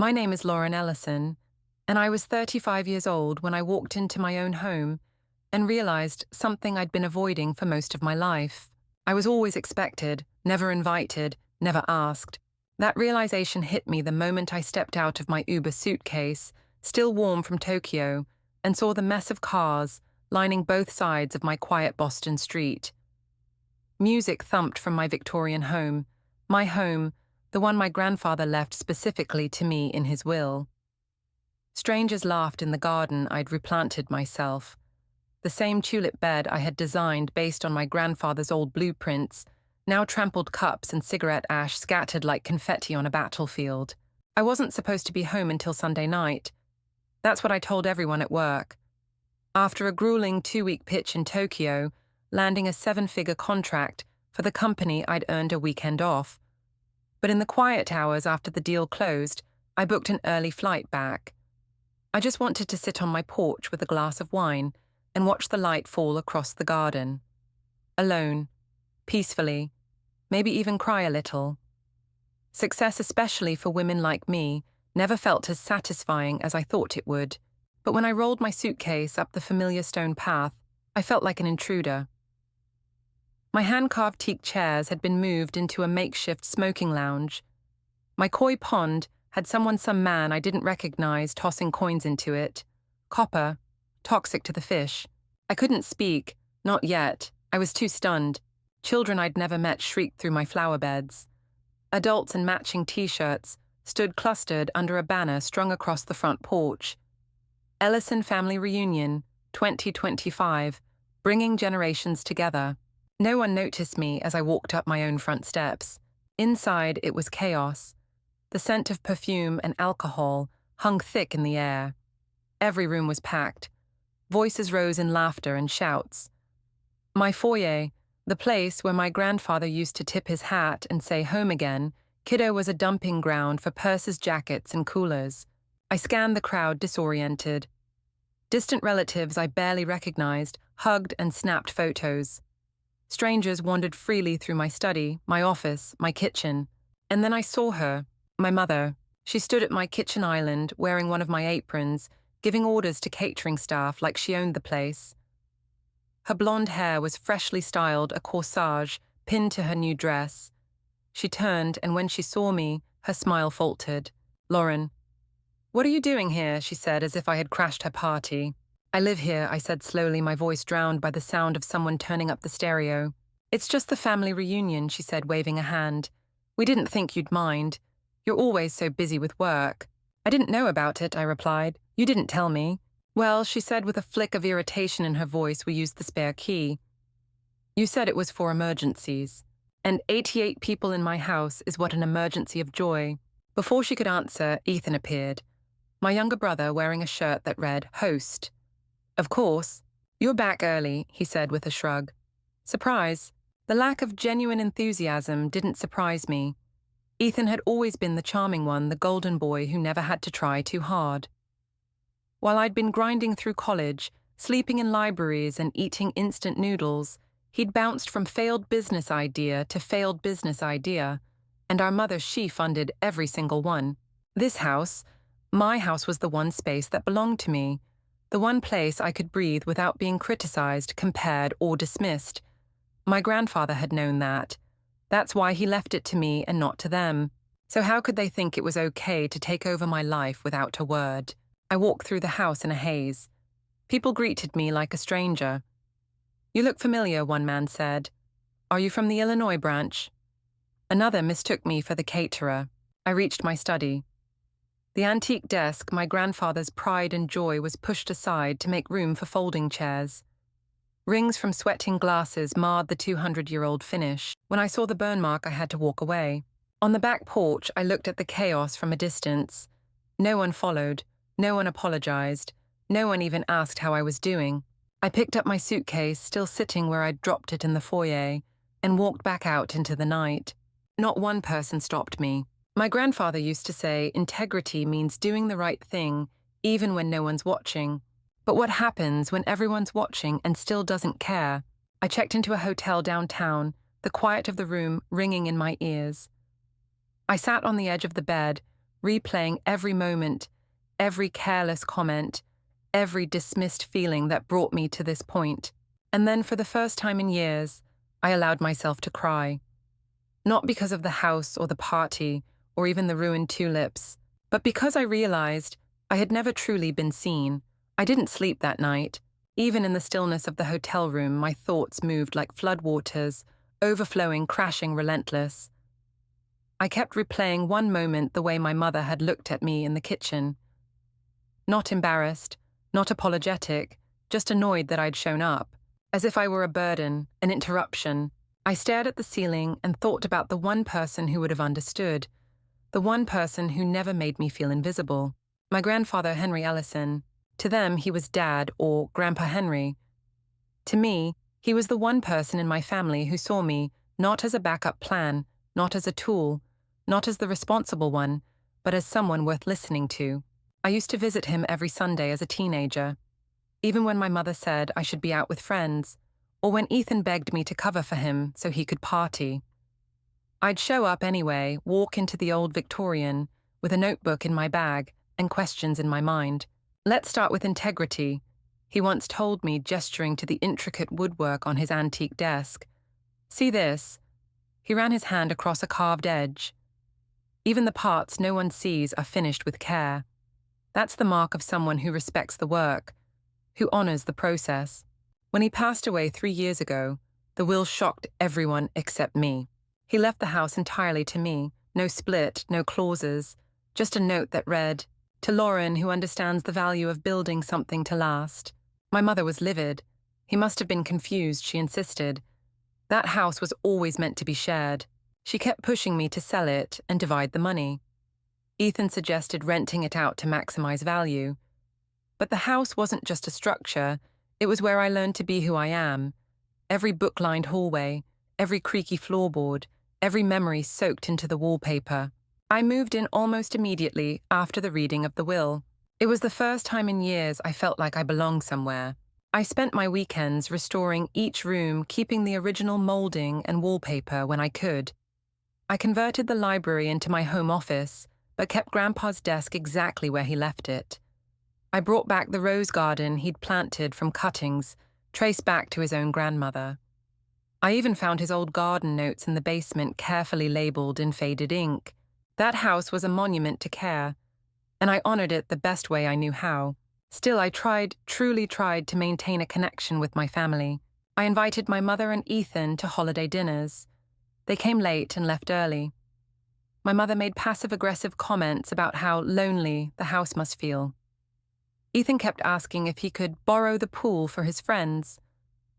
My name is Lauren Ellison, and I was 35 years old when I walked into my own home and realized something I'd been avoiding for most of my life. I was always expected, never invited, never asked. That realization hit me the moment I stepped out of my Uber suitcase, still warm from Tokyo, and saw the mess of cars lining both sides of my quiet Boston street. Music thumped from my Victorian home, the one my grandfather left specifically to me in his will. Strangers laughed in the garden I'd replanted myself. The same tulip bed I had designed based on my grandfather's old blueprints, now trampled cups and cigarette ash scattered like confetti on a battlefield. I wasn't supposed to be home until Sunday night. That's what I told everyone at work. After a grueling 2-week pitch in Tokyo, landing a 7-figure contract for the company I'd earned a weekend off. But in the quiet hours after the deal closed, I booked an early flight back. I just wanted to sit on my porch with a glass of wine and watch the light fall across the garden. Alone, peacefully, maybe even cry a little. Success, especially for women like me, never felt as satisfying as I thought it would. But when I rolled my suitcase up the familiar stone path, I felt like an intruder. My hand-carved teak chairs had been moved into a makeshift smoking lounge. My koi pond had some man I didn't recognize tossing coins into it. Copper, toxic to the fish. I couldn't speak, not yet. I was too stunned. Children I'd never met shrieked through my flower beds. Adults in matching t-shirts stood clustered under a banner strung across the front porch. Ellison Family Reunion, 2025, bringing generations together. No one noticed me as I walked up my own front steps. Inside, it was chaos. The scent of perfume and alcohol hung thick in the air. Every room was packed. Voices rose in laughter and shouts. My foyer, the place where my grandfather used to tip his hat and say home again, kiddo, was a dumping ground for purses, jackets, and coolers. I scanned the crowd, disoriented. Distant relatives I barely recognized hugged and snapped photos. Strangers wandered freely through my study, my office, my kitchen. And then I saw her, my mother. She stood at my kitchen island, wearing one of my aprons, giving orders to catering staff like she owned the place. Her blonde hair was freshly styled, a corsage pinned to her new dress. She turned, and when she saw me, her smile faltered. "Lauren, what are you doing here?" she said, as if I had crashed her party. "I live here," I said slowly, my voice drowned by the sound of someone turning up the stereo. "It's just the family reunion," she said, waving a hand. "We didn't think you'd mind. You're always so busy with work." "I didn't know about it," I replied. "You didn't tell me." "Well," she said with a flick of irritation in her voice, "we used the spare key. You said it was for emergencies. And 88 people in my house is what an emergency of joy." Before she could answer, Ethan appeared. My younger brother, wearing a shirt that read, "Host." "Of course. You're back early," he said with a shrug. Surprise. The lack of genuine enthusiasm didn't surprise me. Ethan had always been the charming one, the golden boy who never had to try too hard. While I'd been grinding through college, sleeping in libraries and eating instant noodles, he'd bounced from failed business idea to failed business idea, and our mother, she funded every single one. This house, my house, was the one space that belonged to me. The one place I could breathe without being criticized, compared, or dismissed. My grandfather had known that. That's why he left it to me and not to them. So how could they think it was okay to take over my life without a word? I walked through the house in a haze. People greeted me like a stranger. "You look familiar," one man said. "Are you from the Illinois branch?" Another mistook me for the caterer. I reached my study. The antique desk, my grandfather's pride and joy, was pushed aside to make room for folding chairs. Rings from sweating glasses marred the 200-year-old finish. When I saw the burn mark, I had to walk away. On the back porch, I looked at the chaos from a distance. No one followed. No one apologized. No one even asked how I was doing. I picked up my suitcase, still sitting where I'd dropped it in the foyer, and walked back out into the night. Not one person stopped me. My grandfather used to say, integrity means doing the right thing, even when no one's watching. But what happens when everyone's watching and still doesn't care? I checked into a hotel downtown, the quiet of the room ringing in my ears. I sat on the edge of the bed, replaying every moment, every careless comment, every dismissed feeling that brought me to this point. And then, for the first time in years, I allowed myself to cry. Not because of the house or the party, or even the ruined tulips, but because I realized I had never truly been seen. I didn't sleep that night. Even in the stillness of the hotel room, my thoughts moved like floodwaters, overflowing, crashing, relentless. I kept replaying one moment the way my mother had looked at me in the kitchen. Not embarrassed, not apologetic, just annoyed that I'd shown up, as if I were a burden, an interruption. I stared at the ceiling and thought about the one person who would have understood, the one person who never made me feel invisible. My grandfather, Henry Ellison. To them, he was Dad or Grandpa Henry. To me, he was the one person in my family who saw me not as a backup plan, not as a tool, not as the responsible one, but as someone worth listening to. I used to visit him every Sunday as a teenager, even when my mother said I should be out with friends, or when Ethan begged me to cover for him so he could party. I'd show up anyway, walk into the old Victorian, with a notebook in my bag and questions in my mind. "Let's start with integrity," he once told me, gesturing to the intricate woodwork on his antique desk. "See this?" He ran his hand across a carved edge. "Even the parts no one sees are finished with care. That's the mark of someone who respects the work, who honors the process." When he passed away 3 years ago, the will shocked everyone except me. He left the house entirely to me, no split, no clauses, just a note that read, "To Lauren, who understands the value of building something to last." My mother was livid. He must have been confused, she insisted. That house was always meant to be shared. She kept pushing me to sell it and divide the money. Ethan suggested renting it out to maximize value. But the house wasn't just a structure, it was where I learned to be who I am. Every book-lined hallway, every creaky floorboard, every memory soaked into the wallpaper. I moved in almost immediately after the reading of the will. It was the first time in years I felt like I belonged somewhere. I spent my weekends restoring each room, keeping the original molding and wallpaper when I could. I converted the library into my home office, but kept Grandpa's desk exactly where he left it. I brought back the rose garden he'd planted from cuttings, traced back to his own grandmother. I even found his old garden notes in the basement, carefully labeled in faded ink. That house was a monument to care, and I honored it the best way I knew how. Still, I truly tried to maintain a connection with my family. I invited my mother and Ethan to holiday dinners. They came late and left early. My mother made passive-aggressive comments about how lonely the house must feel. Ethan kept asking if he could borrow the pool for his friends.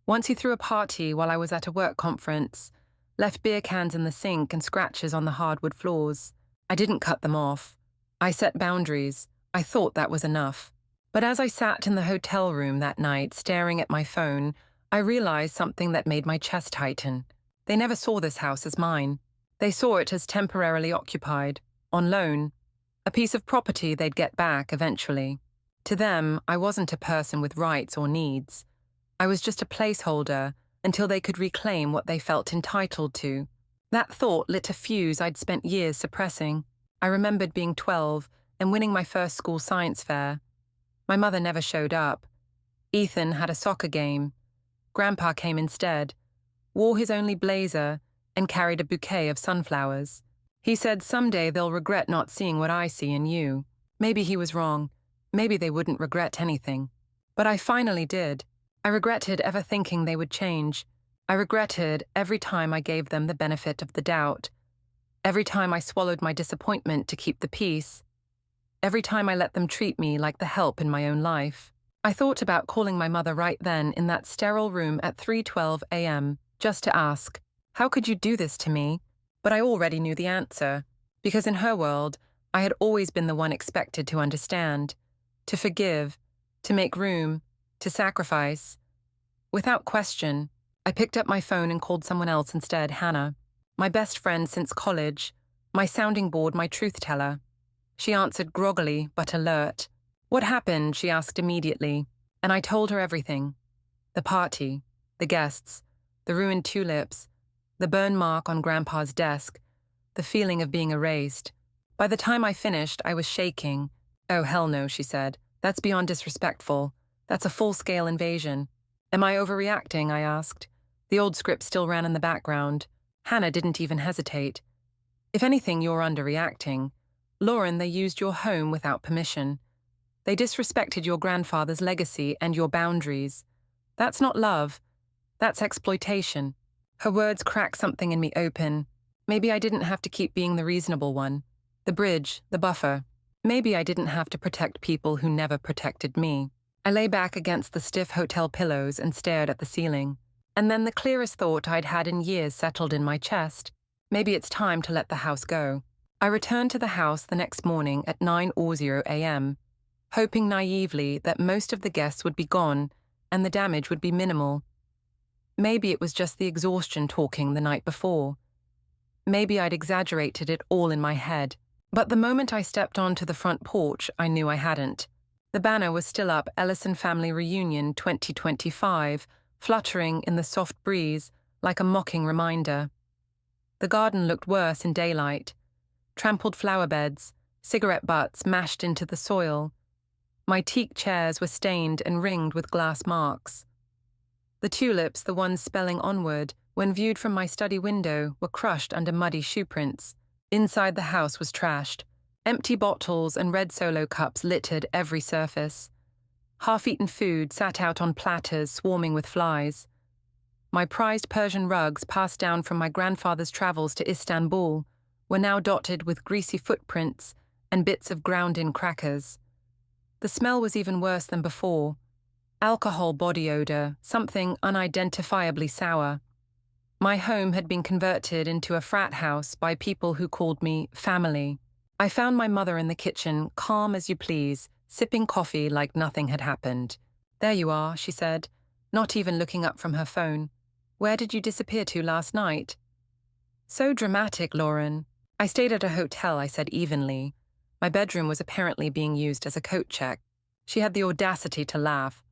Once he threw a party while I was at a work conference, left beer cans in the sink and scratches on the hardwood floors. I didn't cut them off. I set boundaries. I thought that was enough. But as I sat in the hotel room that night, staring at my phone, I realized something that made my chest tighten. They never saw this house as mine. They saw it as temporarily occupied, on loan, a piece of property they'd get back eventually. To them, I wasn't a person with rights or needs. I was just a placeholder until they could reclaim what they felt entitled to. That thought lit a fuse I'd spent years suppressing. I remembered being 12 and winning my first school science fair. My mother never showed up. Ethan had a soccer game. Grandpa came instead, wore his only blazer, and carried a bouquet of sunflowers. He said someday they'll regret not seeing what I see in you. Maybe he was wrong. Maybe they wouldn't regret anything. But I finally did. I regretted ever thinking they would change. I regretted every time I gave them the benefit of the doubt. Every time I swallowed my disappointment to keep the peace. Every time I let them treat me like the help in my own life. I thought about calling my mother right then in that sterile room at 3:12 a.m., just to ask, "How could you do this to me?" But I already knew the answer, because in her world, I had always been the one expected to understand, to forgive, to make room, to sacrifice. Without question, I picked up my phone and called someone else instead, Hannah, my best friend since college, my sounding board, my truth teller. She answered groggily but alert. "What happened?" she asked immediately, and I told her everything. The party, the guests, the ruined tulips, the burn mark on Grandpa's desk, the feeling of being erased. By the time I finished, I was shaking. "Oh, hell no," she said. "That's beyond disrespectful. That's a full-scale invasion." "Am I overreacting?" I asked. The old script still ran in the background. Hannah didn't even hesitate. "If anything, you're underreacting. Lauren, they used your home without permission. They disrespected your grandfather's legacy and your boundaries. That's not love. That's exploitation." Her words cracked something in me open. Maybe I didn't have to keep being the reasonable one. The bridge, the buffer. Maybe I didn't have to protect people who never protected me. I lay back against the stiff hotel pillows and stared at the ceiling. And then the clearest thought I'd had in years settled in my chest. Maybe it's time to let the house go. I returned to the house the next morning at 9:00 a.m., hoping naively that most of the guests would be gone and the damage would be minimal. Maybe it was just the exhaustion talking the night before. Maybe I'd exaggerated it all in my head. But the moment I stepped onto the front porch, I knew I hadn't. The banner was still up, Ellison Family Reunion 2025, fluttering in the soft breeze like a mocking reminder. The garden looked worse in daylight. Trampled flower beds, cigarette butts mashed into the soil. My teak chairs were stained and ringed with glass marks. The tulips, the ones spelling onward, when viewed from my study window, were crushed under muddy shoe prints. Inside the house was trashed. Empty bottles and red Solo cups littered every surface. Half-eaten food sat out on platters swarming with flies. My prized Persian rugs, passed down from my grandfather's travels to Istanbul, were now dotted with greasy footprints and bits of ground-in crackers. The smell was even worse than before. Alcohol body odor, something unidentifiably sour. My home had been converted into a frat house by people who called me family. I found my mother in the kitchen, calm as you please, sipping coffee like nothing had happened. "There you are," she said, not even looking up from her phone. "Where did you disappear to last night?" "So dramatic, Lauren." "I stayed at a hotel," I said evenly. My bedroom was apparently being used as a coat check. She had the audacity to laugh.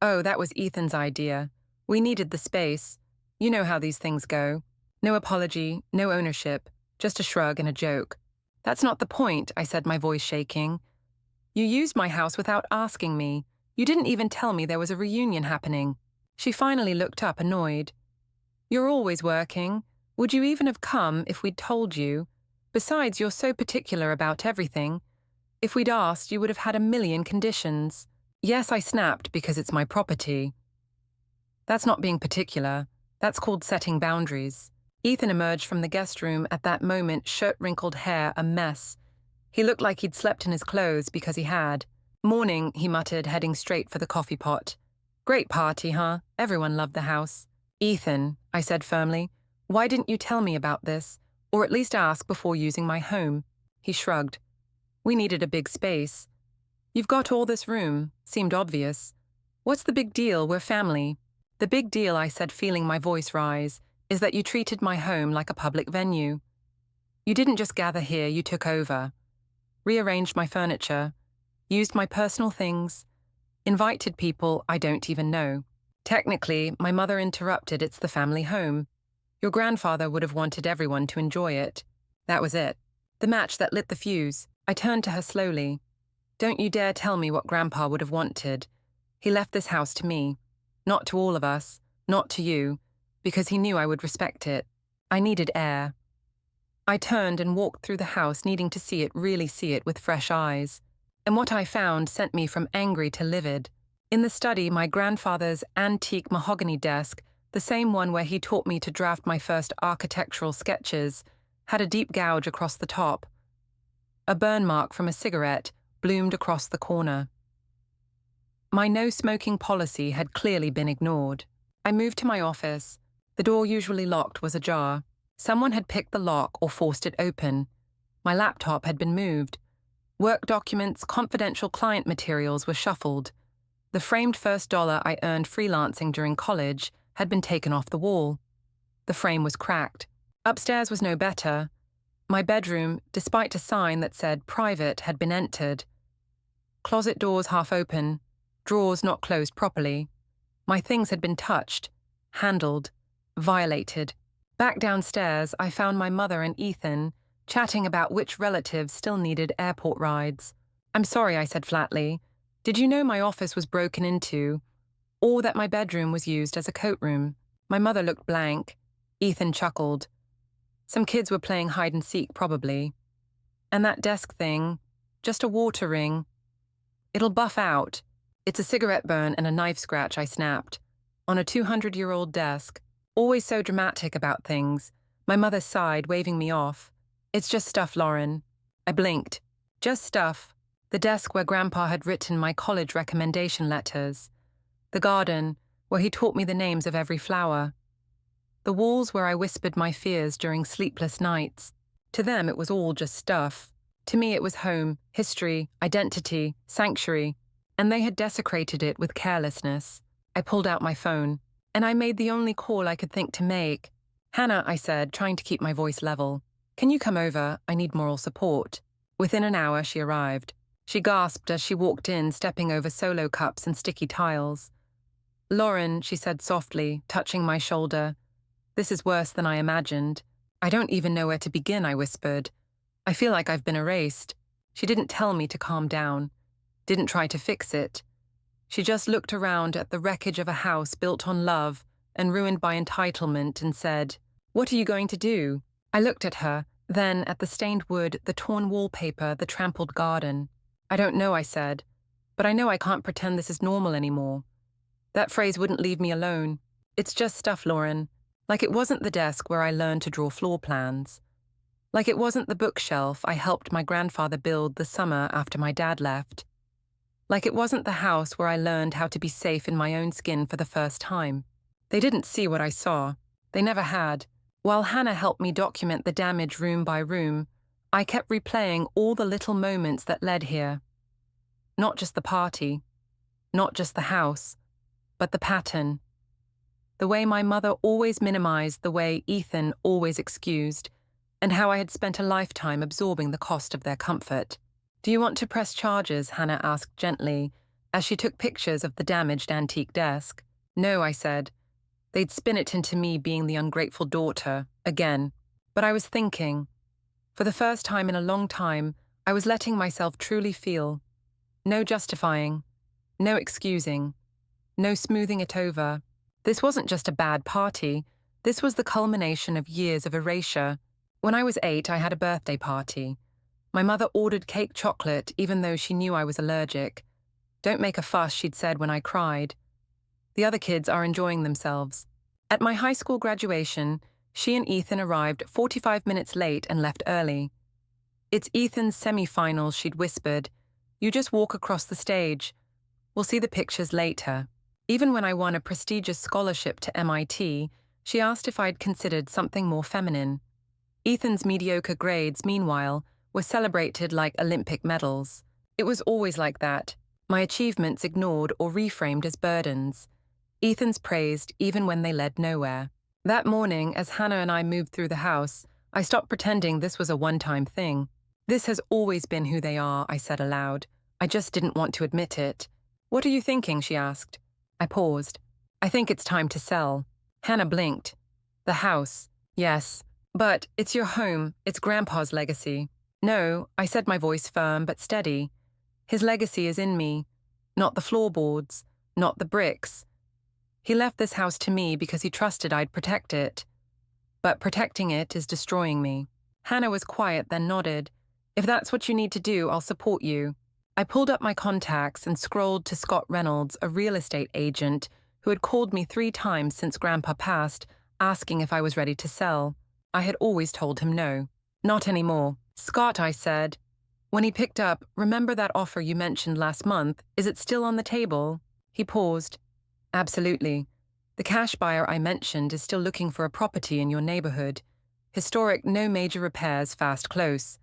"Oh, that was Ethan's idea. We needed the space. You know how these things go. No apology, no ownership, just a shrug and a joke." "That's not the point," I said, my voice shaking. "You used my house without asking me. You didn't even tell me there was a reunion happening." She finally looked up, annoyed. "You're always working. Would you even have come if we'd told you? Besides, you're so particular about everything. If we'd asked, you would have had a million conditions." "Yes," I snapped, "because it's my property." "That's not being particular. That's called setting boundaries." Ethan emerged from the guest room at that moment, shirt-wrinkled hair a mess. He looked like he'd slept in his clothes because he had. "Morning," he muttered, heading straight for the coffee pot. "Great party, huh? Everyone loved the house." "Ethan," I said firmly, "why didn't you tell me about this? Or at least ask before using my home?" He shrugged. "We needed a big space. You've got all this room. Seemed obvious. What's the big deal? We're family." "The big deal," I said, feeling my voice rise, "is that you treated my home like a public venue. You didn't just gather here, you took over. Rearranged my furniture, used my personal things, invited people I don't even know. Technically, my mother interrupted, it's the family home. Your grandfather would have wanted everyone to enjoy it. That was it. The match that lit the fuse." I turned to her slowly. "Don't you dare tell me what Grandpa would have wanted. He left this house to me. Not to all of us, not to you, because he knew I would respect it. I needed air." I turned and walked through the house, needing to see it, really see it, with fresh eyes. And what I found sent me from angry to livid. In the study, my grandfather's antique mahogany desk, the same one where he taught me to draft my first architectural sketches, had a deep gouge across the top. A burn mark from a cigarette bloomed across the corner. My no-smoking policy had clearly been ignored. I moved to my office. The door, usually locked, was ajar. Someone had picked the lock or forced it open. My laptop had been moved. Work documents, confidential client materials were shuffled. The framed first dollar I earned freelancing during college had been taken off the wall. The frame was cracked. Upstairs was no better. My bedroom, despite a sign that said private, had been entered. Closet doors half open, drawers not closed properly. My things had been touched, handled, violated. Back downstairs, I found my mother and Ethan, chatting about which relatives still needed airport rides. "I'm sorry," I said flatly. "Did you know my office was broken into, or that my bedroom was used as a coat room?" My mother looked blank. Ethan chuckled. "Some kids were playing hide and seek, probably. And that desk thing, just a water ring. It'll buff out." "It's a cigarette burn and a knife scratch," I snapped. "On a 200-year-old desk. Always so dramatic about things." My mother sighed, waving me off. "It's just stuff, Lauren." I blinked. Just stuff. The desk where Grandpa had written my college recommendation letters. The garden, where he taught me the names of every flower. The walls where I whispered my fears during sleepless nights. To them, it was all just stuff. To me, it was home, history, identity, sanctuary, and they had desecrated it with carelessness. I pulled out my phone, and I made the only call I could think to make. "Hannah," I said, trying to keep my voice level. "Can you come over? I need moral support." Within an hour, she arrived. She gasped as she walked in, stepping over solo cups and sticky tiles. "Lauren," she said softly, touching my shoulder. "This is worse than I imagined." "I don't even know where to begin," I whispered. "I feel like I've been erased." She didn't tell me to calm down, didn't try to fix it. She just looked around at the wreckage of a house built on love and ruined by entitlement and said, "What are you going to do?" I looked at her, then at the stained wood, the torn wallpaper, the trampled garden. "I don't know," I said, "but I know I can't pretend this is normal anymore." That phrase wouldn't leave me alone. "It's just stuff, Lauren." Like it wasn't the desk where I learned to draw floor plans. Like it wasn't the bookshelf I helped my grandfather build the summer after my dad left. Like it wasn't the house where I learned how to be safe in my own skin for the first time. They didn't see what I saw. They never had. While Hannah helped me document the damage room by room, I kept replaying all the little moments that led here. Not just the party, not just the house, but the pattern. The way my mother always minimized, the way Ethan always excused, and how I had spent a lifetime absorbing the cost of their comfort. "Do you want to press charges?" Hannah asked gently, as she took pictures of the damaged antique desk. "No," I said. They'd spin it into me being the ungrateful daughter, again. But I was thinking. For the first time in a long time, I was letting myself truly feel. No justifying, no excusing, no smoothing it over. This wasn't just a bad party. This was the culmination of years of erasure. When I was 8, I had a birthday party. My mother ordered cake chocolate even though she knew I was allergic. "Don't make a fuss," she'd said when I cried. "The other kids are enjoying themselves." At my high school graduation, she and Ethan arrived 45 minutes late and left early. "It's Ethan's semi-finals," she'd whispered. "You just walk across the stage. We'll see the pictures later." Even when I won a prestigious scholarship to MIT, she asked if I'd considered something more feminine. Ethan's mediocre grades, meanwhile, were celebrated like Olympic medals. It was always like that. My achievements ignored or reframed as burdens. Ethan's praised even when they led nowhere. That morning, as Hannah and I moved through the house, I stopped pretending this was a one-time thing. "This has always been who they are," I said aloud. I just didn't want to admit it. "What are you thinking?" she asked. I paused. "I think it's time to sell." Hannah blinked. "The house." "Yes. But it's your home. It's Grandpa's legacy." "No," I said, my voice firm but steady. "His legacy is in me. Not the floorboards. Not the bricks. He left this house to me because he trusted I'd protect it. But protecting it is destroying me." Hannah was quiet, then nodded. "If that's what you need to do, I'll support you." I pulled up my contacts and scrolled to Scott Reynolds, a real estate agent who had called me 3 times since Grandpa passed, asking if I was ready to sell. I had always told him no. "Not anymore." "Scott," I said. When he picked up, "Remember that offer you mentioned last month? Is it still on the table?" He paused. "Absolutely. The cash buyer I mentioned is still looking for a property in your neighborhood. Historic, no major repairs, fast close.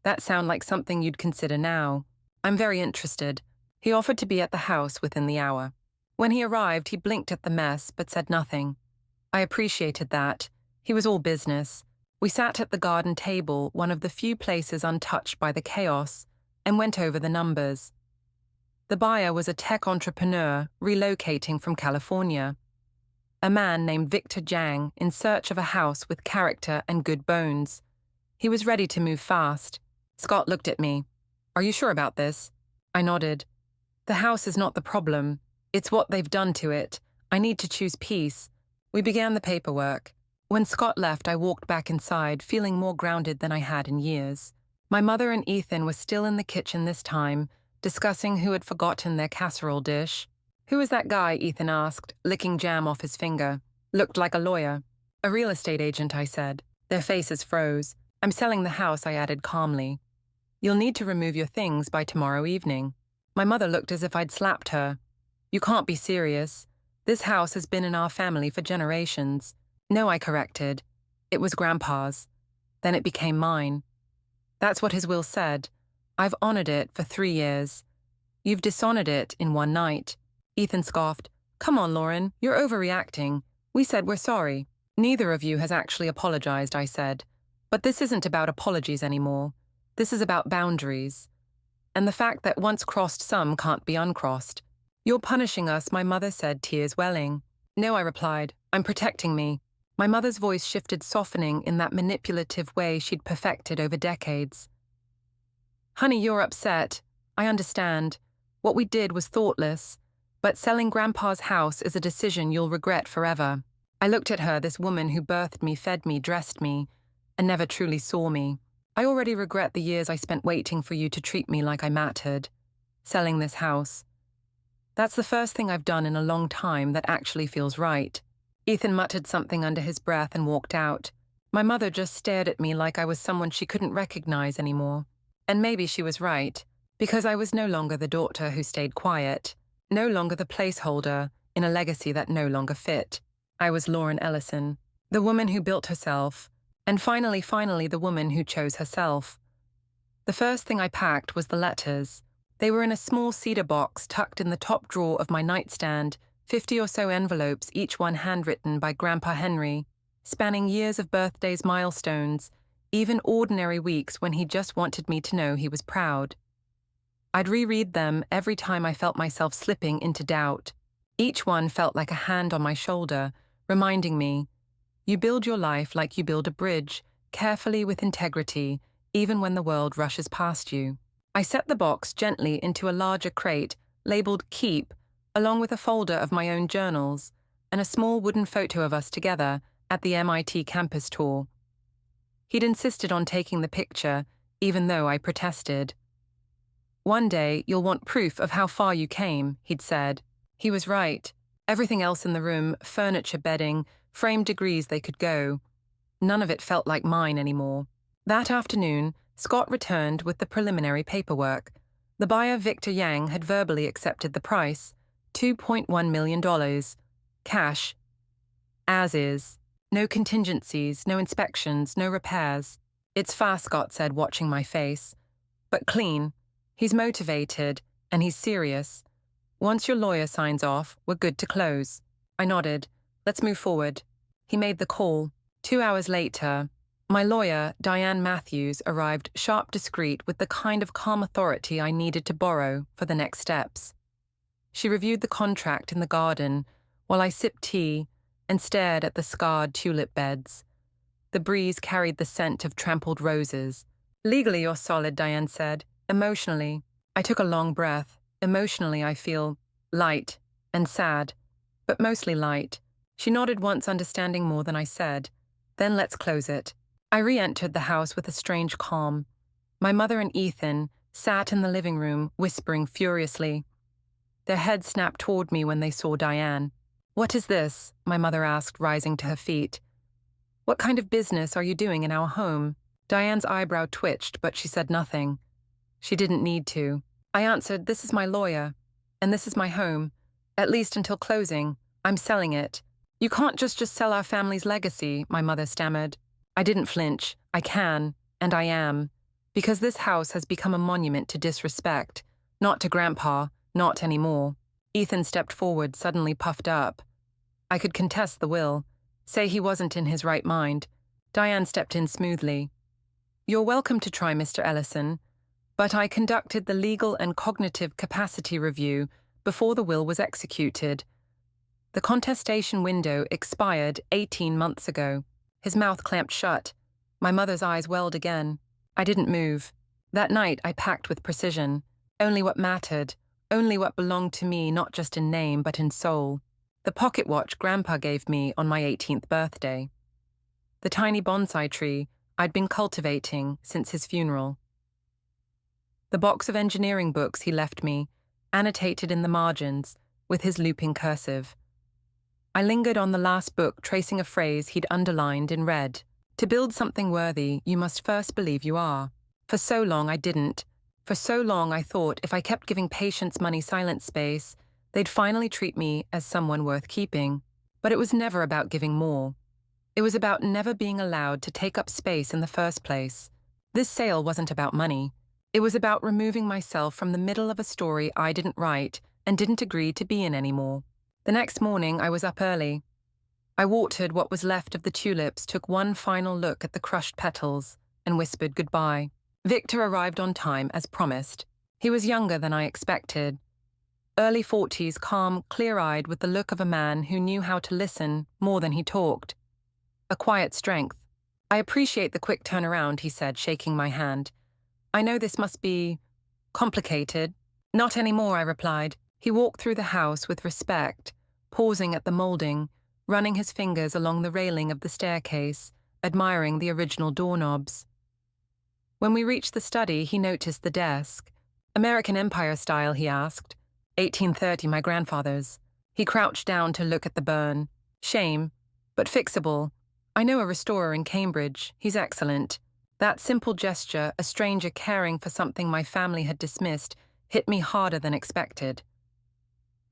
That sound like something you'd consider now. I'm very interested." He offered to be at the house within the hour. When he arrived, he blinked at the mess but said nothing. I appreciated that. He was all business. We sat at the garden table, one of the few places untouched by the chaos, and went over the numbers. The buyer was a tech entrepreneur relocating from California. A man named Victor Jiang in search of a house with character and good bones. He was ready to move fast. Scott looked at me. "Are you sure about this?" I nodded. "The house is not the problem. It's what they've done to it. I need to choose peace." We began the paperwork. When Scott left, I walked back inside, feeling more grounded than I had in years. My mother and Ethan were still in the kitchen this time, discussing who had forgotten their casserole dish. "Who is that guy?" Ethan asked, licking jam off his finger. "Looked like a lawyer." "A real estate agent," I said. Their faces froze. "I'm selling the house," I added calmly. "You'll need to remove your things by tomorrow evening." My mother looked as if I'd slapped her. "You can't be serious. This house has been in our family for generations." "No," I corrected. "It was Grandpa's. Then it became mine." "That's what his will said. I've honored it for 3 years. You've dishonored it in one night." Ethan scoffed. "Come on, Lauren, you're overreacting. We said we're sorry." "Neither of you has actually apologized," I said. "But this isn't about apologies anymore. This is about boundaries. And the fact that once crossed some can't be uncrossed." "You're punishing us," my mother said, tears welling. "No," I replied. "I'm protecting me." My mother's voice shifted, softening in that manipulative way she'd perfected over decades. "Honey, you're upset. I understand. What we did was thoughtless. But selling Grandpa's house is a decision you'll regret forever." I looked at her, this woman who birthed me, fed me, dressed me, and never truly saw me. "I already regret the years I spent waiting for you to treat me like I mattered. Selling this house. That's the first thing I've done in a long time that actually feels right." Ethan muttered something under his breath and walked out. My mother just stared at me like I was someone she couldn't recognize anymore. And maybe she was right, because I was no longer the daughter who stayed quiet, no longer the placeholder in a legacy that no longer fit. I was Lauren Ellison, the woman who built herself, and finally, the woman who chose herself. The first thing I packed was the letters. They were in a small cedar box tucked in the top drawer of my nightstand, 50 or so envelopes, each one handwritten by Grandpa Henry, spanning years of birthdays, milestones, even ordinary weeks when he just wanted me to know he was proud. I'd reread them every time I felt myself slipping into doubt. Each one felt like a hand on my shoulder, reminding me, you build your life like you build a bridge, carefully with integrity, even when the world rushes past you. I set the box gently into a larger crate, labeled Keep, along with a folder of my own journals, and a small wooden photo of us together at the MIT campus tour. He'd insisted on taking the picture, even though I protested. "One day, you'll want proof of how far you came," he'd said. He was right. Everything else in the room, furniture, bedding, framed degrees they could go. None of it felt like mine anymore. That afternoon, Scott returned with the preliminary paperwork. The buyer, Victor Yang, had verbally accepted the price, $2.1 million. Cash. As is. No contingencies, no inspections, no repairs. "It's fast," Scott said, watching my face. "But clean. He's motivated, and he's serious. Once your lawyer signs off, we're good to close." I nodded. "Let's move forward." He made the call. 2 hours later, my lawyer, Diane Matthews, arrived sharp, discreet, with the kind of calm authority I needed to borrow for the next steps. She reviewed the contract in the garden while I sipped tea and stared at the scarred tulip beds. The breeze carried the scent of trampled roses. "Legally, you're solid," Diane said. "Emotionally." I took a long breath. Emotionally, I feel light and sad, but mostly light. She nodded once, understanding more than I said. "Then let's close it." I re-entered the house with a strange calm. My mother and Ethan sat in the living room, whispering furiously. Their heads snapped toward me when they saw Diane. "What is this?" my mother asked, rising to her feet. "What kind of business are you doing in our home?" Diane's eyebrow twitched, but she said nothing. She didn't need to. I answered, "This is my lawyer, and this is my home, at least until closing. I'm selling it." "You can't just sell our family's legacy," my mother stammered. I didn't flinch. "I can, and I am, because this house has become a monument to disrespect. Not to Grandpa, not anymore." Ethan stepped forward, suddenly puffed up. I could contest the will, say he wasn't in his right mind. Diane stepped in smoothly. "You're welcome to try, Mr. Ellison, but I conducted the legal and cognitive capacity review before the will was executed. The contestation window expired 18 months ago." His mouth clamped shut. My mother's eyes welled again. I didn't move. That night, I packed with precision. Only what mattered, only what belonged to me, not just in name, but in soul. The pocket watch Grandpa gave me on my 18th birthday. The tiny bonsai tree I'd been cultivating since his funeral. The box of engineering books he left me, annotated in the margins, with his looping cursive. I lingered on the last book, tracing a phrase he'd underlined in red. To build something worthy, you must first believe you are. For so long, I didn't. For so long, I thought if I kept giving patience, money, silence space, they'd finally treat me as someone worth keeping. But it was never about giving more. It was about never being allowed to take up space in the first place. This sale wasn't about money. It was about removing myself from the middle of a story I didn't write and didn't agree to be in anymore. The next morning, I was up early. I watered what was left of the tulips, took one final look at the crushed petals, and whispered goodbye. Victor arrived on time, as promised. He was younger than I expected. Early 40s, calm, clear-eyed, with the look of a man who knew how to listen more than he talked. A quiet strength. I appreciate the quick turnaround, he said, shaking my hand. I know this must be complicated. Not anymore, I replied. He walked through the house with respect, pausing at the molding, running his fingers along the railing of the staircase, admiring the original doorknobs. When we reached the study, he noticed the desk. American Empire style, he asked. 1830, my grandfather's. He crouched down to look at the burn. Shame, but fixable. I know a restorer in Cambridge. He's excellent. That simple gesture, a stranger caring for something my family had dismissed, hit me harder than expected.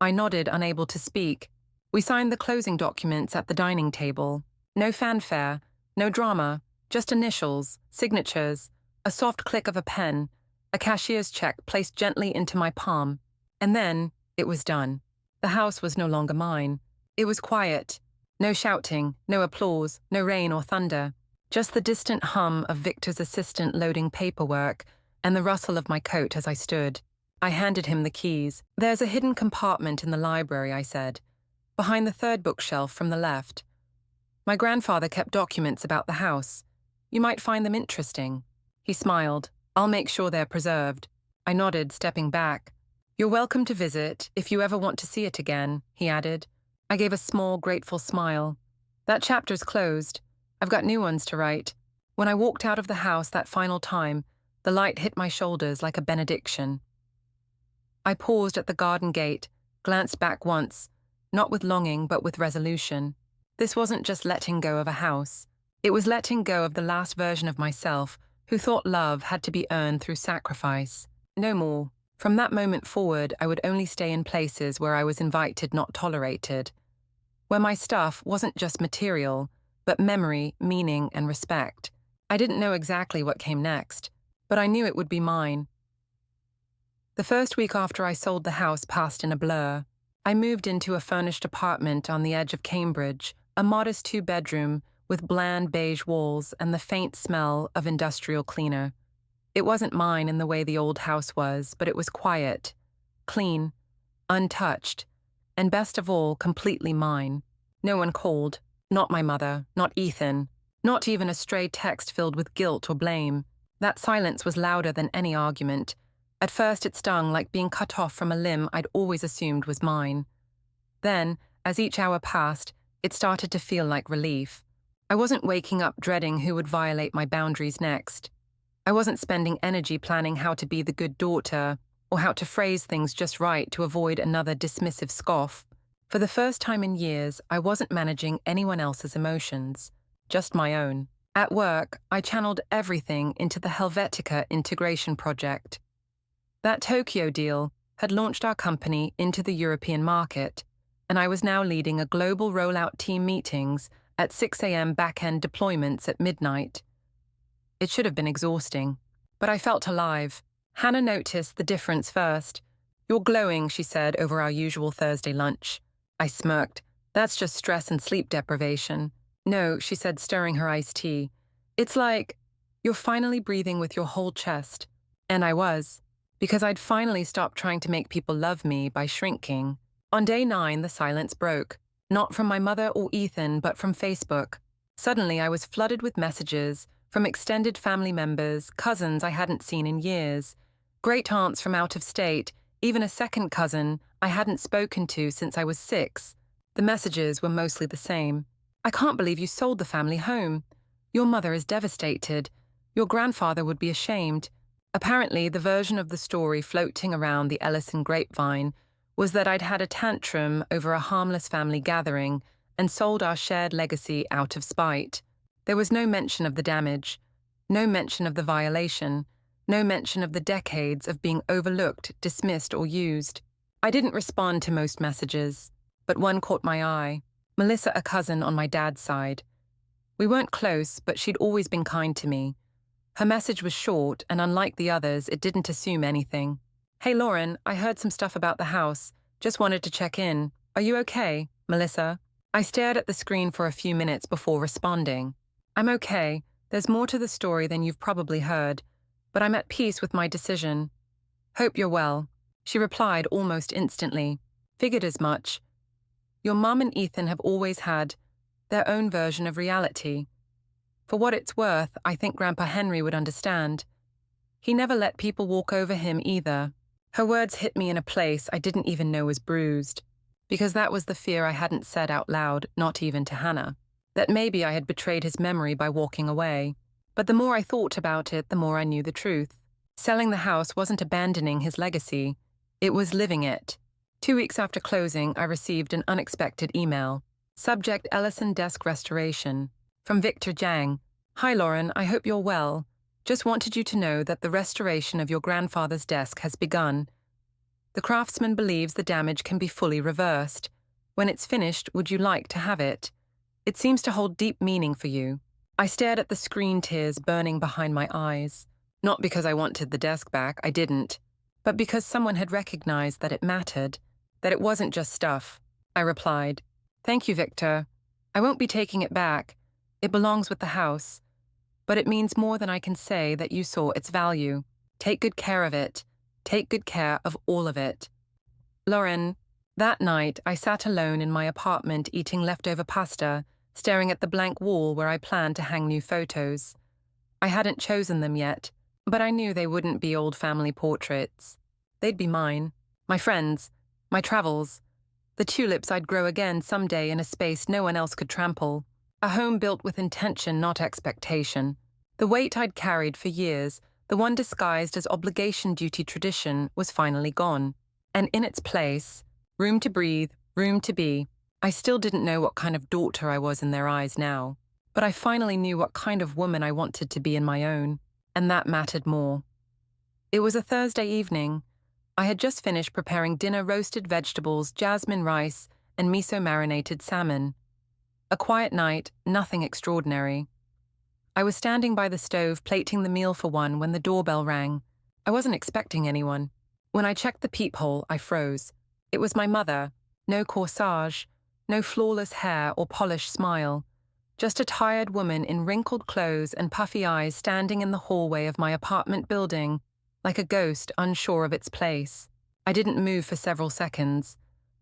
I nodded, unable to speak. We signed the closing documents at the dining table. No fanfare, no drama, just initials, signatures, a soft click of a pen, a cashier's check placed gently into my palm. And then it was done. The house was no longer mine. It was quiet. No shouting, no applause, no rain or thunder. Just the distant hum of Victor's assistant loading paperwork and the rustle of my coat as I stood. I handed him the keys. There's a hidden compartment in the library, I said, behind the third bookshelf from the left. My grandfather kept documents about the house. You might find them interesting. He smiled. I'll make sure they're preserved. I nodded, stepping back. You're welcome to visit if you ever want to see it again, he added. I gave a small, grateful smile. That chapter's closed. I've got new ones to write. When I walked out of the house that final time, the light hit my shoulders like a benediction. I paused at the garden gate, glanced back once, not with longing but with resolution. This wasn't just letting go of a house. It was letting go of the last version of myself who thought love had to be earned through sacrifice. No more. From that moment forward, I would only stay in places where I was invited, not tolerated. Where my stuff wasn't just material, but memory, meaning, and respect. I didn't know exactly what came next, but I knew it would be mine. The first week after I sold the house passed in a blur. I moved into a furnished apartment on the edge of Cambridge, a modest 2-bedroom with bland beige walls and the faint smell of industrial cleaner. It wasn't mine in the way the old house was, but it was quiet, clean, untouched, and best of all, completely mine. No one called, not my mother, not Ethan, not even a stray text filled with guilt or blame. That silence was louder than any argument. At first it stung like being cut off from a limb I'd always assumed was mine. Then, as each hour passed, it started to feel like relief. I wasn't waking up dreading who would violate my boundaries next. I wasn't spending energy planning how to be the good daughter or how to phrase things just right to avoid another dismissive scoff. For the first time in years, I wasn't managing anyone else's emotions, just my own. At work, I channeled everything into the Helvetica integration project. That Tokyo deal had launched our company into the European market, and I was now leading a global rollout team meetings at 6 a.m. back-end deployments at midnight. It should have been exhausting, but I felt alive. Hannah noticed the difference first. You're glowing, she said over our usual Thursday lunch. I smirked. That's just stress and sleep deprivation. No, she said, stirring her iced tea. It's like you're finally breathing with your whole chest. And I was. Because I'd finally stopped trying to make people love me by shrinking. On day 9, the silence broke. Not from my mother or Ethan, but from Facebook. Suddenly, I was flooded with messages from extended family members, cousins I hadn't seen in years, great aunts from out of state, even a second cousin I hadn't spoken to since I was 6. The messages were mostly the same. "I can't believe you sold the family home. Your mother is devastated. Your grandfather would be ashamed." Apparently, the version of the story floating around the Ellison grapevine was that I'd had a tantrum over a harmless family gathering and sold our shared legacy out of spite. There was no mention of the damage, no mention of the violation, no mention of the decades of being overlooked, dismissed, or used. I didn't respond to most messages, but one caught my eye. Melissa, a cousin on my dad's side. We weren't close, but she'd always been kind to me. Her message was short, and unlike the others, it didn't assume anything. "Hey Lauren, I heard some stuff about the house. Just wanted to check in. Are you okay, Melissa?" I stared at the screen for a few minutes before responding. "I'm okay. There's more to the story than you've probably heard, but I'm at peace with my decision. Hope you're well." She replied almost instantly. "Figured as much. Your mum and Ethan have always had their own version of reality. For what it's worth, I think Grandpa Henry would understand. He never let people walk over him either." Her words hit me in a place I didn't even know was bruised, because that was the fear I hadn't said out loud, not even to Hannah, that maybe I had betrayed his memory by walking away. But the more I thought about it, the more I knew the truth. Selling the house wasn't abandoning his legacy, it was living it. 2 weeks after closing, I received an unexpected email. Subject: Ellison Desk Restoration. From Victor Jang. "Hi Lauren, I hope you're well. Just wanted you to know that the restoration of your grandfather's desk has begun. The craftsman believes the damage can be fully reversed. When it's finished, would you like to have it? It seems to hold deep meaning for you." I stared at the screen, tears burning behind my eyes. Not because I wanted the desk back, I didn't, but because someone had recognized that it mattered, that it wasn't just stuff. I replied, "Thank you, Victor. I won't be taking it back. It belongs with the house. But it means more than I can say that you saw its value. Take good care of it. Take good care of all of it." Lauren, that night I sat alone in my apartment eating leftover pasta, staring at the blank wall where I planned to hang new photos. I hadn't chosen them yet, but I knew they wouldn't be old family portraits. They'd be mine, my friends, my travels, the tulips I'd grow again someday in a space no one else could trample. A home built with intention, not expectation. The weight I'd carried for years, the one disguised as obligation duty tradition, was finally gone. And in its place, room to breathe, room to be. I still didn't know what kind of daughter I was in their eyes now, but I finally knew what kind of woman I wanted to be in my own, and that mattered more. It was a Thursday evening. I had just finished preparing dinner: roasted vegetables, jasmine rice, and miso-marinated salmon. A quiet night, nothing extraordinary. I was standing by the stove plating the meal for one when the doorbell rang. I wasn't expecting anyone. When I checked the peephole, I froze. It was my mother. No corsage, no flawless hair or polished smile. Just a tired woman in wrinkled clothes and puffy eyes standing in the hallway of my apartment building, like a ghost unsure of its place. I didn't move for several seconds.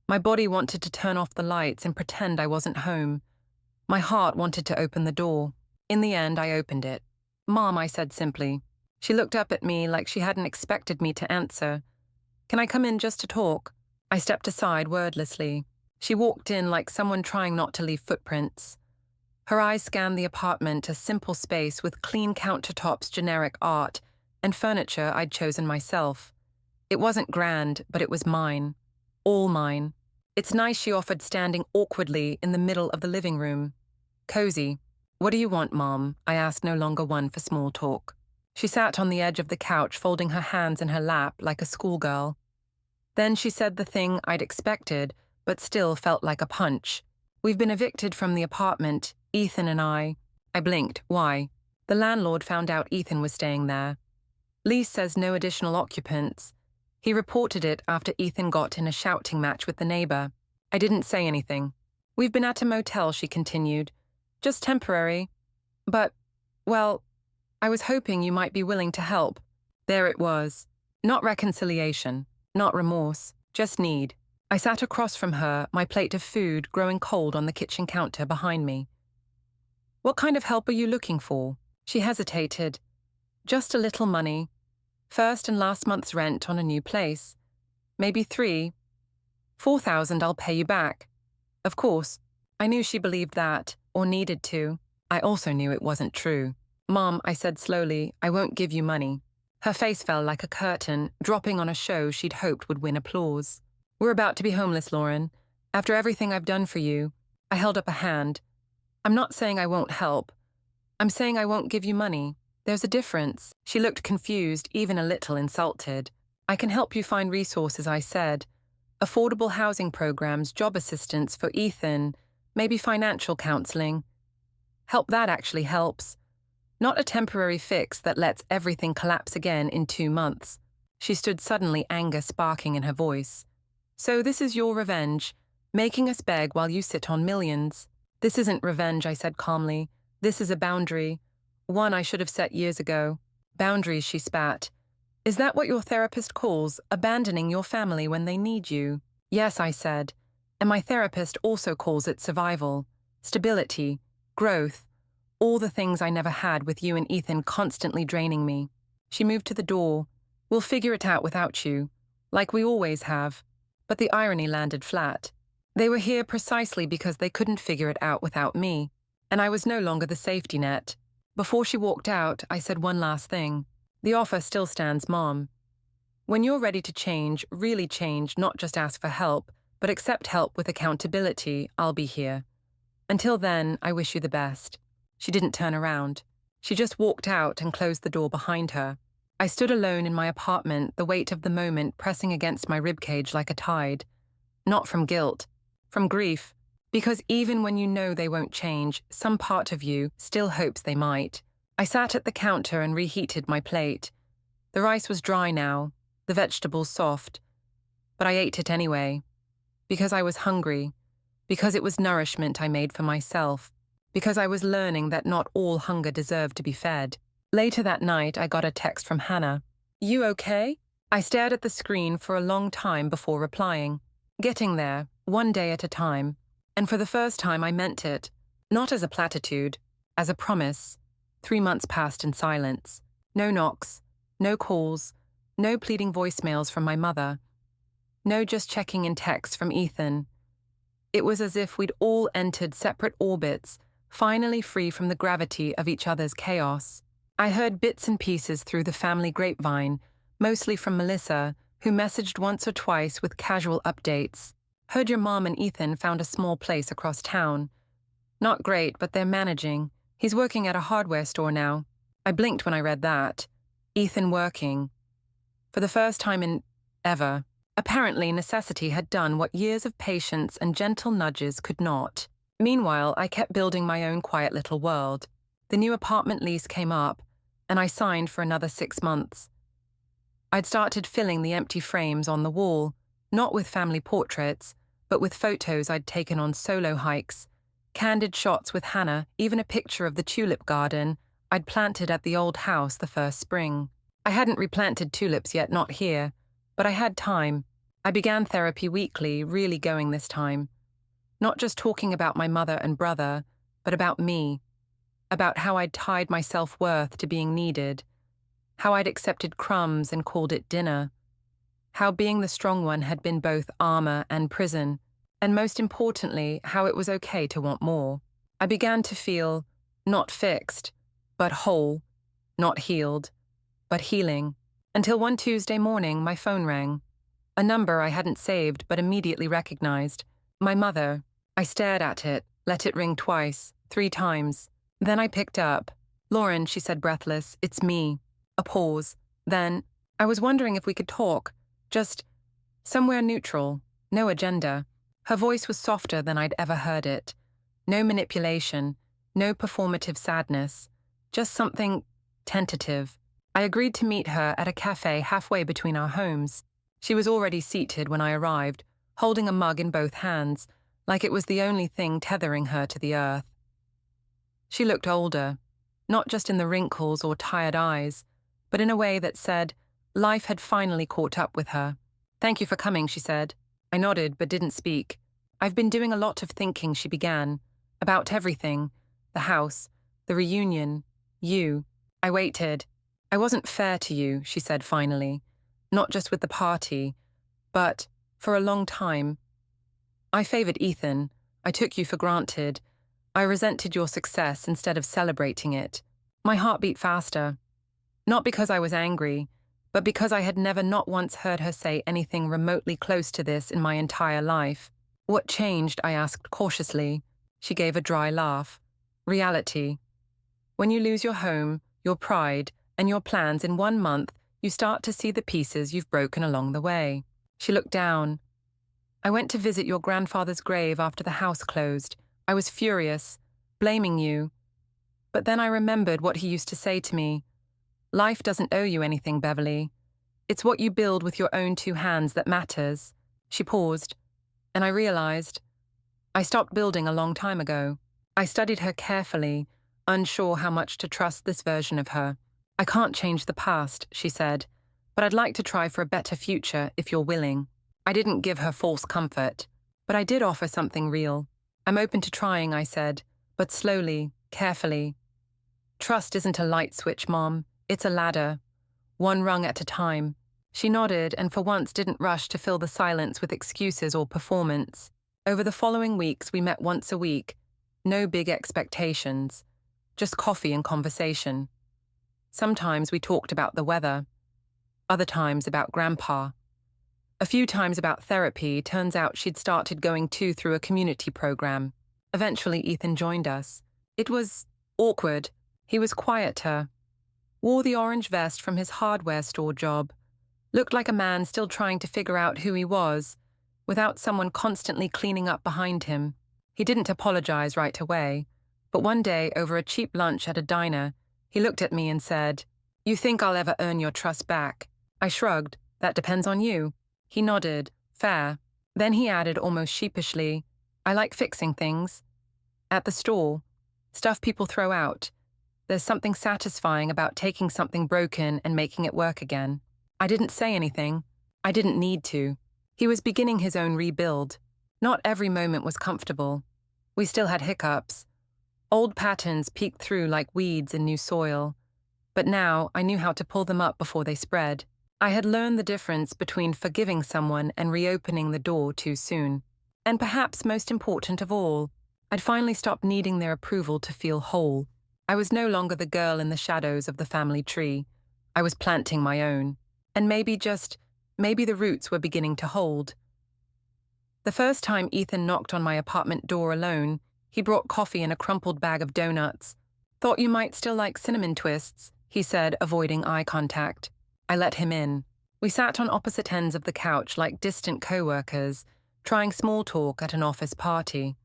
My body wanted to turn off the lights and pretend I wasn't home. My heart wanted to open the door. In the end, I opened it. "Mom," I said simply. She looked up at me like she hadn't expected me to answer. "Can I come in just to talk?" I stepped aside wordlessly. She walked in like someone trying not to leave footprints. Her eyes scanned the apartment, a simple space with clean countertops, generic art, and furniture I'd chosen myself. It wasn't grand, but it was mine. All mine. "It's nice," she offered, standing awkwardly in the middle of the living room. "Cozy. What do you want, Mom?" I asked, no longer one for small talk. She sat on the edge of the couch, folding her hands in her lap like a schoolgirl. Then she said the thing I'd expected, but still felt like a punch. "We've been evicted from the apartment, Ethan and I." I blinked. "Why?" "The landlord found out Ethan was staying there. Lease says no additional occupants. He reported it after Ethan got in a shouting match with the neighbor." I didn't say anything. "We've been at a motel," she continued. "Just temporary. But, well, I was hoping you might be willing to help." There it was. Not reconciliation, not remorse, just need. I sat across from her, my plate of food growing cold on the kitchen counter behind me. "What kind of help are you looking for?" She hesitated. Just a little money. First and last month's rent on a new place. Maybe 4,000 I'll pay you back. Of course, I knew she believed that, or needed to. I also knew it wasn't true. Mom, I said slowly, I won't give you money. Her face fell like a curtain, dropping on a show she'd hoped would win applause. We're about to be homeless, Lauren. After everything I've done for you, I held up a hand. I'm not saying I won't help. I'm saying I won't give you money. There's a difference. She looked confused, even a little insulted. I can help you find resources, I said. Affordable housing programs, job assistance for Ethan, maybe financial counseling. Help that actually helps. Not a temporary fix that lets everything collapse again in 2 months. She stood suddenly, anger sparking in her voice. So this is your revenge, making us beg while you sit on millions. This isn't revenge, I said calmly. This is a boundary. One I should have set years ago. Boundaries, she spat. Is that what your therapist calls abandoning your family when they need you? Yes, I said. And my therapist also calls it survival, stability, growth, all the things I never had with you and Ethan constantly draining me. She moved to the door. We'll figure it out without you, like we always have. But the irony landed flat. They were here precisely because they couldn't figure it out without me, and I was no longer the safety net. Before she walked out, I said one last thing. The offer still stands, Mom. When you're ready to change, really change, not just ask for help, but accept help with accountability, I'll be here. Until then, I wish you the best. She didn't turn around. She just walked out and closed the door behind her. I stood alone in my apartment, the weight of the moment pressing against my ribcage like a tide. Not from guilt, from grief. Because even when you know they won't change, some part of you still hopes they might. I sat at the counter and reheated my plate. The rice was dry now, the vegetables soft. But I ate it anyway. Because I was hungry. Because it was nourishment I made for myself. Because I was learning that not all hunger deserved to be fed. Later that night, I got a text from Hannah. You okay? I stared at the screen for a long time before replying. Getting there, one day at a time. And for the first time, I meant it. Not as a platitude, as a promise. 3 months passed in silence. No knocks, no calls, no pleading voicemails from my mother. No just checking in texts from Ethan. It was as if we'd all entered separate orbits, finally free from the gravity of each other's chaos. I heard bits and pieces through the family grapevine, mostly from Melissa, who messaged once or twice with casual updates. Heard your mom and Ethan found a small place across town. Not great, but they're managing. He's working at a hardware store now. I blinked when I read that. Ethan working. For the first time in ever. Apparently, necessity had done what years of patience and gentle nudges could not. Meanwhile, I kept building my own quiet little world. The new apartment lease came up, and I signed for another 6 months. I'd started filling the empty frames on the wall, not with family portraits, but with photos I'd taken on solo hikes, candid shots with Hannah, even a picture of the tulip garden I'd planted at the old house the first spring. I hadn't replanted tulips yet, not here, but I had time. I began therapy weekly, really going this time. Not just talking about my mother and brother, but about me. About how I'd tied my self-worth to being needed. How I'd accepted crumbs and called it dinner. How being the strong one had been both armor and prison. And most importantly, how it was okay to want more. I began to feel not fixed, but whole, not healed, but healing. Until one Tuesday morning, my phone rang. A number I hadn't saved but immediately recognized. My mother. I stared at it, let it ring twice, 3 times. Then I picked up. Lauren, she said breathless, it's me. A pause. Then, I was wondering if we could talk. Just somewhere neutral. No agenda. Her voice was softer than I'd ever heard it. No manipulation. No performative sadness. Just something tentative. I agreed to meet her at a cafe halfway between our homes. She was already seated when I arrived, holding a mug in both hands, like it was the only thing tethering her to the earth. She looked older, not just in the wrinkles or tired eyes, but in a way that said life had finally caught up with her. Thank you for coming, she said. I nodded but didn't speak. I've been doing a lot of thinking, she began, about everything, the house, the reunion, You. I waited. I wasn't fair to you, she said finally. Not just with the party, but, for a long time. I favored Ethan. I took you for granted. I resented your success instead of celebrating it. My heart beat faster. Not because I was angry, but because I had never not once heard her say anything remotely close to this in my entire life. What changed? I asked cautiously. She gave a dry laugh. Reality. When you lose your home, your pride, and your plans in 1 month, you start to see the pieces you've broken along the way. She looked down. I went to visit your grandfather's grave after the house closed. I was furious, blaming you. But then I remembered what he used to say to me. Life doesn't owe you anything, Beverly. It's what you build with your own 2 hands that matters. She paused, and I realized I stopped building a long time ago. I studied her carefully, unsure how much to trust this version of her. I can't change the past, she said, but I'd like to try for a better future if you're willing. I didn't give her false comfort, but I did offer something real. I'm open to trying, I said, but slowly, carefully. Trust isn't a light switch, Mom. It's a ladder. 1 rung at a time. She nodded and for once didn't rush to fill the silence with excuses or performance. Over the following weeks, we met once a week. No big expectations. Just coffee and conversation. Sometimes we talked about the weather. Other times about Grandpa. A few times about therapy. Turns out she'd started going too through a community program. Eventually, Ethan joined us. It was awkward. He was quieter. Wore the orange vest from his hardware store job. Looked like a man still trying to figure out who he was, without someone constantly cleaning up behind him. He didn't apologize right away, but one day, over a cheap lunch at a diner, he looked at me and said, "You think I'll ever earn your trust back?" I shrugged. "That depends on you." He nodded. "Fair." Then he added almost sheepishly, "I like fixing things. At the store. Stuff people throw out. There's something satisfying about taking something broken and making it work again." I didn't say anything. I didn't need to. He was beginning his own rebuild. Not every moment was comfortable. We still had hiccups. Old patterns peeked through like weeds in new soil. But now I knew how to pull them up before they spread. I had learned the difference between forgiving someone and reopening the door too soon. And perhaps most important of all, I'd finally stopped needing their approval to feel whole. I was no longer the girl in the shadows of the family tree. I was planting my own. And maybe the roots were beginning to hold. The first time Ethan knocked on my apartment door alone, he brought coffee and a crumpled bag of donuts. "Thought you might still like cinnamon twists," he said, avoiding eye contact. I let him in. We sat on opposite ends of the couch like distant co-workers, trying small talk at an office party.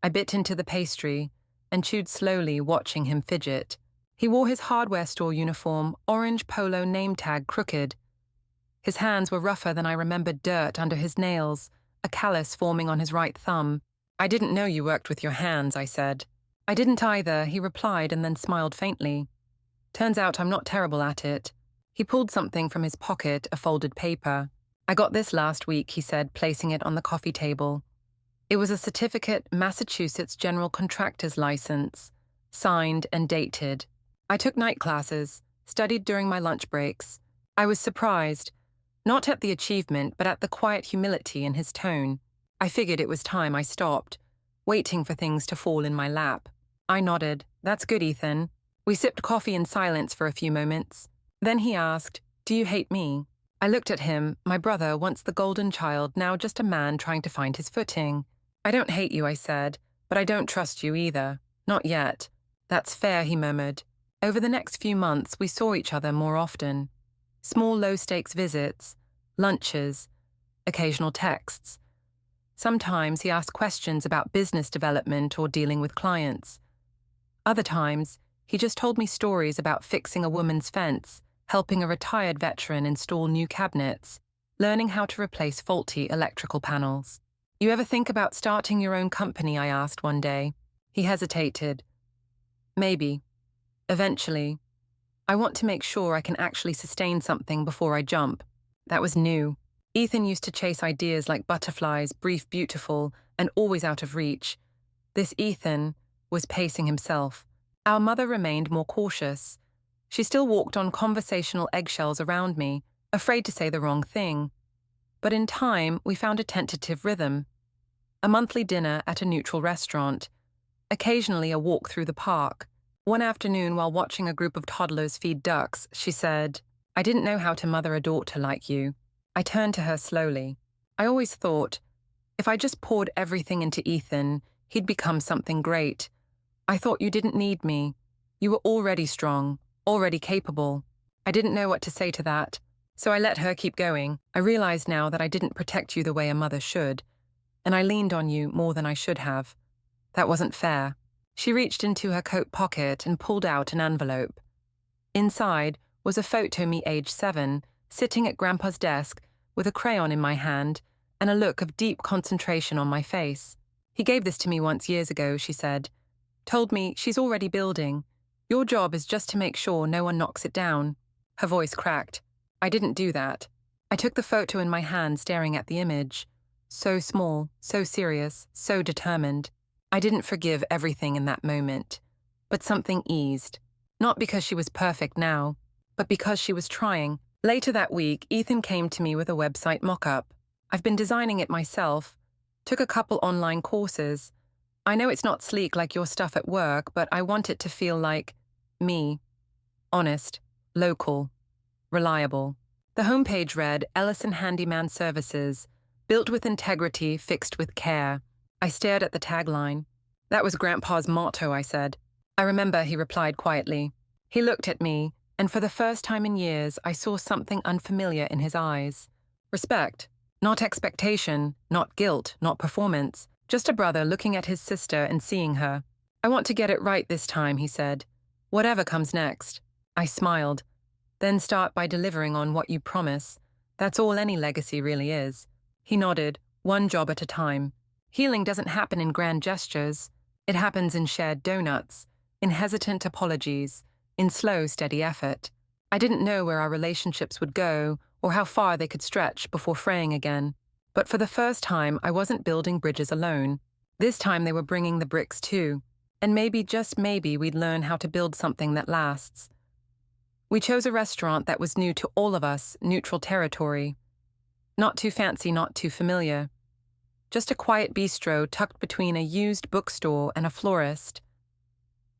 I bit into the pastry and chewed slowly, watching him fidget. He wore his hardware store uniform, orange polo name tag crooked. His hands were rougher than I remembered, dirt under his nails, a callus forming on his right thumb. "I didn't know you worked with your hands," I said. "I didn't either," he replied and then smiled faintly. "Turns out I'm not terrible at it." He pulled something from his pocket, a folded paper. "I got this last week," he said, placing it on the coffee table. It was a certificate, Massachusetts General Contractor's License, signed and dated. I took night classes, studied during my lunch breaks. I was surprised, not at the achievement, but at the quiet humility in his tone. I figured it was time I stopped, waiting for things to fall in my lap. I nodded. "That's good, Ethan." We sipped coffee in silence for a few moments. Then he asked, "Do you hate me?" I looked at him, my brother, once the golden child, now just a man trying to find his footing. "I don't hate you," I said, "but I don't trust you either. Not yet." "That's fair," he murmured. Over the next few months, we saw each other more often. Small, low-stakes visits, lunches, occasional texts. Sometimes he asked questions about business development or dealing with clients. Other times, he just told me stories about fixing a woman's fence, helping a retired veteran install new cabinets, learning how to replace faulty electrical panels. "You ever think about starting your own company?" I asked one day. He hesitated. "Maybe. Eventually. I want to make sure I can actually sustain something before I jump." That was new. Ethan used to chase ideas like butterflies, brief, beautiful, and always out of reach. This Ethan was pacing himself. Our mother remained more cautious. She still walked on conversational eggshells around me, afraid to say the wrong thing. But in time, we found a tentative rhythm. A monthly dinner at a neutral restaurant. Occasionally a walk through the park. One afternoon, while watching a group of toddlers feed ducks, she said, "I didn't know how to mother a daughter like you." I turned to her slowly. I always thought, if I just poured everything into Ethan, he'd become something great. I thought you didn't need me. You were already strong, already capable. I didn't know what to say to that, so I let her keep going. I realized now that I didn't protect you the way a mother should, and I leaned on you more than I should have. That wasn't fair. She reached into her coat pocket and pulled out an envelope. Inside was a photo me age 7, sitting at Grandpa's desk with a crayon in my hand and a look of deep concentration on my face. "He gave this to me once years ago," she said. "Told me she's already building. Your job is just to make sure no one knocks it down." Her voice cracked. I didn't do that. I took the photo in my hand, staring at the image. So small, so serious, so determined. I didn't forgive everything in that moment, but something eased. Not because she was perfect now, but because she was trying. Later that week, Ethan came to me with a website mock-up. I've been designing it myself. Took a couple online courses. I know it's not sleek like your stuff at work, but I want it to feel like me. Honest, local, reliable. The homepage read, "Ellison Handyman Services, built with integrity, fixed with care." I stared at the tagline. "That was Grandpa's motto," I said. "I remember," he replied quietly. He looked at me, and for the first time in years, I saw something unfamiliar in his eyes. Respect. Not expectation, not guilt, not performance. Just a brother looking at his sister and seeing her. "I want to get it right this time," he said. "Whatever comes next." I smiled. "Then start by delivering on what you promise. That's all any legacy really is." He nodded, one job at a time. Healing doesn't happen in grand gestures. It happens in shared donuts, in hesitant apologies, in slow, steady effort. I didn't know where our relationships would go or how far they could stretch before fraying again. But for the first time, I wasn't building bridges alone. This time they were bringing the bricks too. And maybe, just maybe, we'd learn how to build something that lasts. We chose a restaurant that was new to all of us, neutral territory. Not too fancy, not too familiar. Just a quiet bistro tucked between a used bookstore and a florist.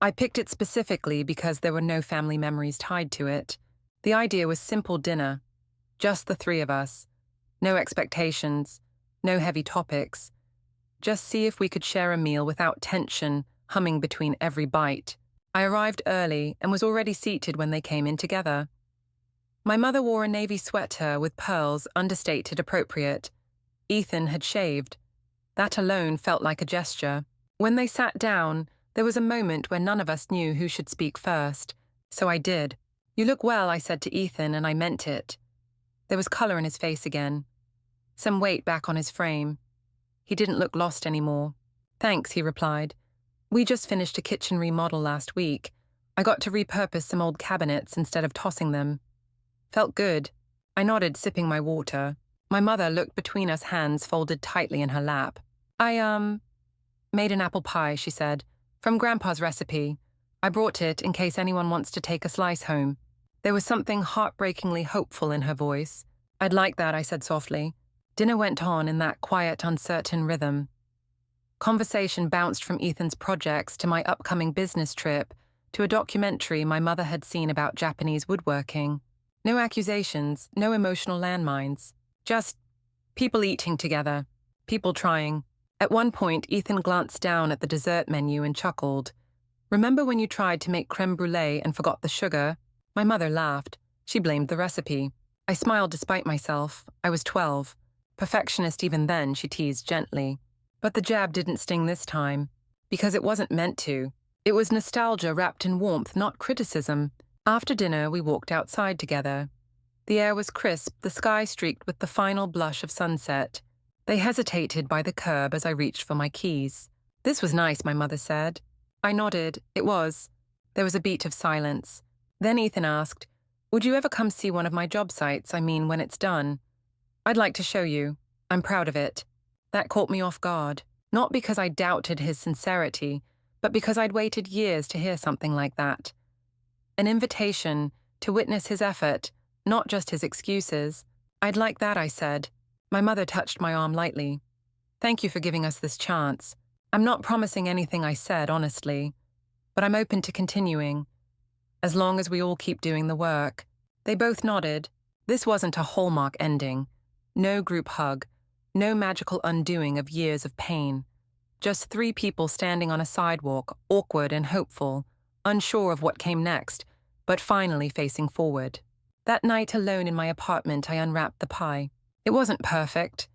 I picked it specifically because there were no family memories tied to it. The idea was simple dinner. Just the three of us. No expectations. No heavy topics. Just see if we could share a meal without tension humming between every bite. I arrived early and was already seated when they came in together. My mother wore a navy sweater with pearls, understated appropriate. Ethan had shaved. That alone felt like a gesture. When they sat down, there was a moment where none of us knew who should speak first. So I did. "You look well," I said to Ethan, and I meant it. There was color in his face again. Some weight back on his frame. He didn't look lost anymore. "Thanks," he replied. "We just finished a kitchen remodel last week. I got to repurpose some old cabinets instead of tossing them. Felt good." I nodded, sipping my water. My mother looked between us, hands folded tightly in her lap. I made an apple pie," she said. "From Grandpa's recipe. I brought it in case anyone wants to take a slice home." There was something heartbreakingly hopeful in her voice. "I'd like that," I said softly. Dinner went on in that quiet, uncertain rhythm. Conversation bounced from Ethan's projects to my upcoming business trip, to a documentary my mother had seen about Japanese woodworking. No accusations, no emotional landmines. Just people eating together, people trying. At one point, Ethan glanced down at the dessert menu and chuckled. "Remember when you tried to make creme brulee and forgot the sugar?" My mother laughed. She blamed the recipe. I smiled despite myself. I was 12. Perfectionist even then, she teased gently. But the jab didn't sting this time. Because it wasn't meant to. It was nostalgia wrapped in warmth, not criticism. After dinner, we walked outside together. The air was crisp, the sky streaked with the final blush of sunset. They hesitated by the curb as I reached for my keys. "This was nice," my mother said. I nodded. It was. There was a beat of silence. Then Ethan asked, "Would you ever come see one of my job sites, when it's done? I'd like to show you. I'm proud of it." That caught me off guard. Not because I doubted his sincerity, but because I'd waited years to hear something like that. An invitation to witness his effort, not just his excuses. I'd like that, I said. My mother touched my arm lightly. Thank you for giving us this chance. I'm not promising anything, I said, honestly, but I'm open to continuing, as long as we all keep doing the work. They both nodded. This wasn't a hallmark ending. No group hug. No magical undoing of years of pain. Just 3 people standing on a sidewalk, awkward and hopeful, unsure of what came next, but finally facing forward. That night alone in my apartment, I unwrapped the pie. It wasn't perfect.